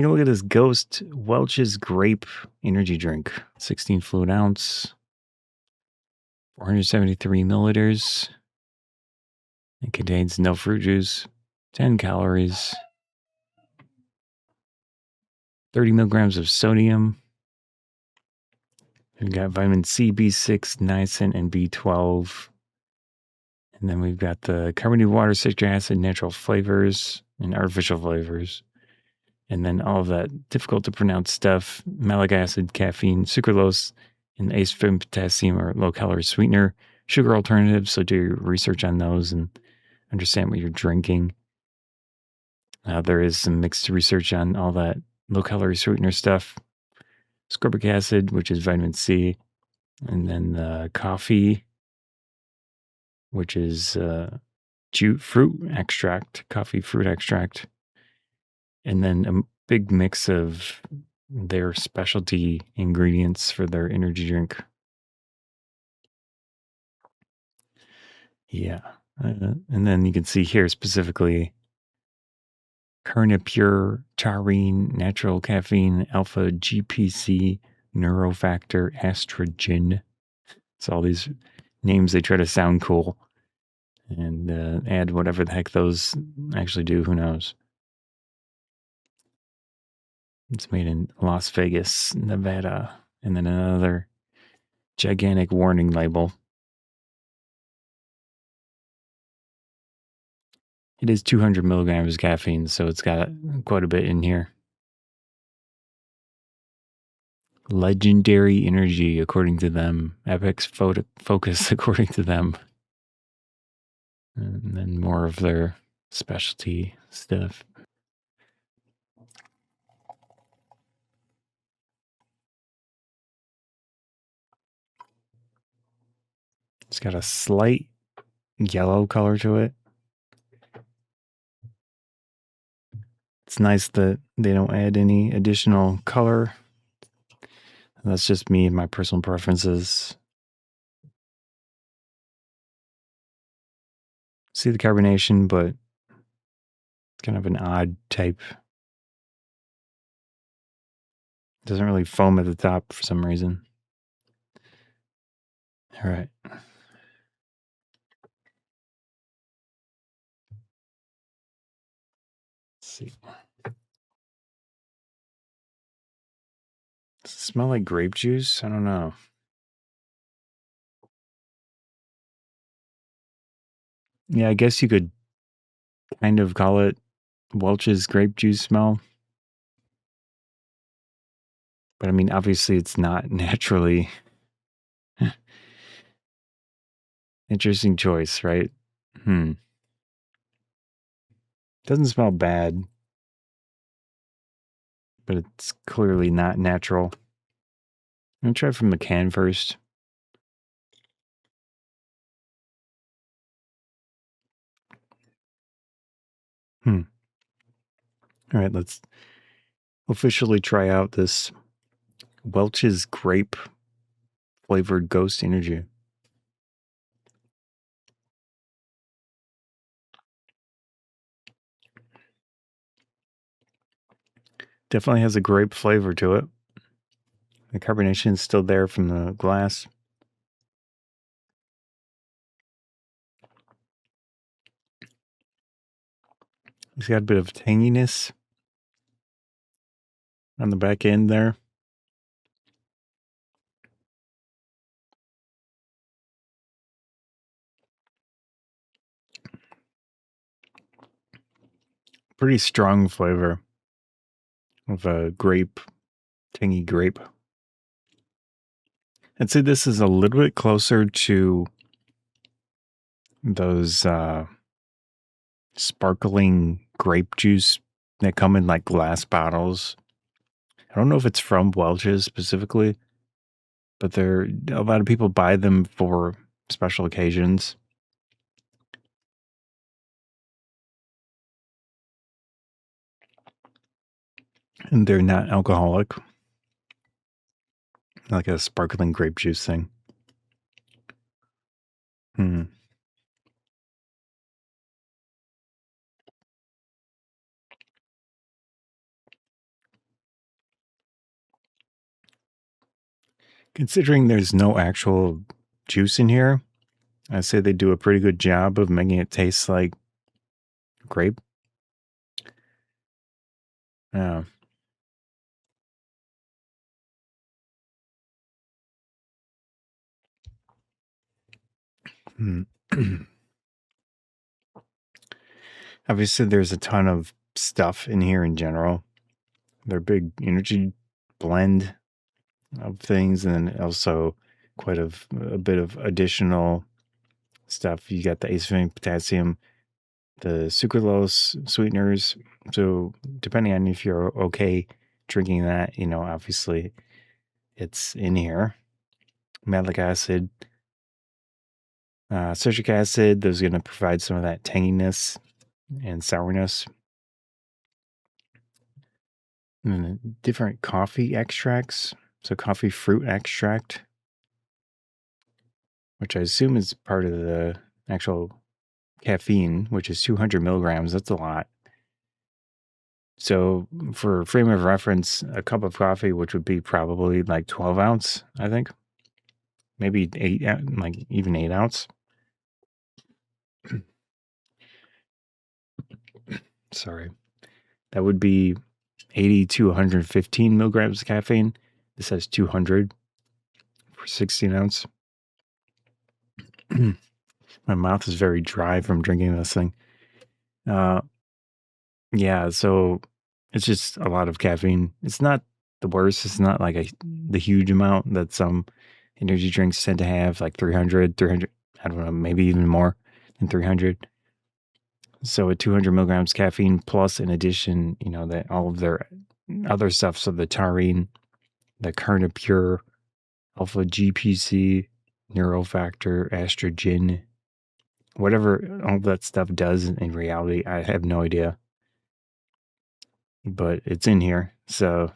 You know, look at this Ghost Welch's Grape energy drink. 16 fluid ounce, 473 milliliters. It contains no fruit juice, 10 calories, 30 milligrams of sodium. We've got vitamin C, B6, niacin, and B12. And then we've got the carbonated water, citric acid, natural flavors, and artificial flavors. And then all of that difficult to pronounce stuff, malic acid, caffeine, sucralose, and aspartame potassium or low-calorie sweetener, sugar alternatives. So do your research on those and understand what you're drinking. There is some mixed research on all that low-calorie sweetener stuff. Ascorbic acid, which is vitamin C, and then the coffee, which is fruit extract, coffee fruit extract, and then a big mix of their specialty ingredients for their energy drink. Yeah. And then you can see here specifically Carnipure, taurine, natural caffeine, alpha GPC, neurofactor, estrogen. It's all these names they try to sound cool and add whatever the heck those actually do. Who knows? It's made in Las Vegas, Nevada. And then another gigantic warning label. It is 200 milligrams of caffeine, so it's got quite a bit in here. Legendary energy, according to them. Epic focus, according to them. And then more of their specialty stuff. It's got a slight yellow color to it. It's nice that they don't add any additional color. That's just me and my personal preferences. See the carbonation, but it's kind of an odd type. It doesn't really foam at the top for some reason. All right. Let's see. Does it smell like grape juice? I don't know. Yeah, I guess you could kind of call it Welch's grape juice smell. But I mean, obviously it's not naturally. Interesting choice, right? Doesn't smell bad, but it's clearly not natural. I'm going to try from the can first. All right, let's officially try out this Welch's grape flavored Ghost Energy. Definitely has a grape flavor to it. The carbonation is still there from the glass. It's got a bit of tanginess on the back end there. Pretty strong flavor of a grape, tangy grape. I'd say this is a little bit closer to those sparkling grape juice that come in like glass bottles. I don't know if it's from Welch's specifically, but a lot of people buy them for special occasions. And they're not alcoholic, like a sparkling grape juice thing. Considering there's no actual juice in here, I say they do a pretty good job of making it taste like grape. Yeah. Hmm. Obviously, there's a ton of stuff in here in general. They're big energy blend of things, and then also quite a bit of additional stuff. You got the aspartame, potassium, the sucralose sweeteners. So depending on if you're okay drinking that, obviously it's in here. Malic acid, citric acid. Those are going to provide some of that tanginess and sourness. And then different coffee extracts. So coffee fruit extract, which I assume is part of the actual caffeine, which is 200 milligrams. That's a lot. So for frame of reference, a cup of coffee, which would be probably like 12 ounce, I think, maybe 8, like even 8 ounce. Sorry. That would be 80 to 115 milligrams of caffeine. This has 200 for 16 ounce. My mouth is very dry from drinking this thing. Yeah, so it's just a lot of caffeine. It's not the worst. It's not like the huge amount that some energy drinks tend to have, like 300, I don't know, maybe even more than 300. So at 200 milligrams caffeine plus, in addition, that all of their other stuff. So the taurine, the carnipure, alpha GPC, neurofactor, estrogen, whatever all that stuff does in reality, I have no idea. But it's in here. So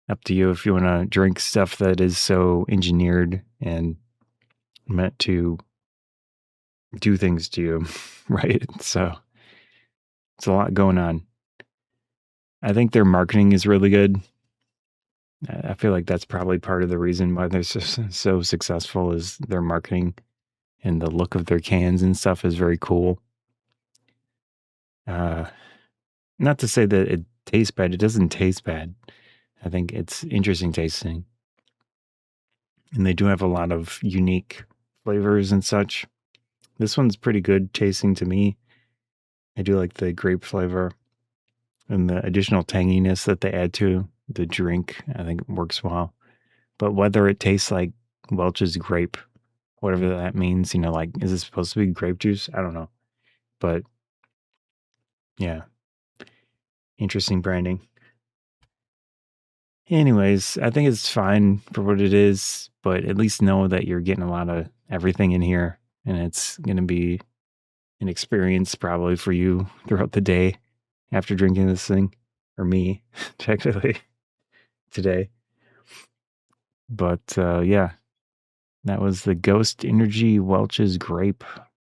up to you if you want to drink stuff that is so engineered and meant to do things to you, right? So it's a lot going on. I think their marketing is really good. I feel like that's probably part of the reason why they're so successful is their marketing, and the look of their cans and stuff is very cool. Not to say that it tastes bad. It doesn't taste bad. I think it's interesting tasting. And they do have a lot of unique flavors and such. This one's pretty good tasting to me. I do like the grape flavor and the additional tanginess that they add to the drink. I think it works well. But whether it tastes like Welch's grape, whatever that means, like, is it supposed to be grape juice? I don't know. But yeah, interesting branding. Anyways, I think it's fine for what it is, but at least know that you're getting a lot of everything in here, and it's going to be an experience probably for you throughout the day after drinking this thing, or me, technically, today. But yeah, that was the Ghost Energy Welch's Grape.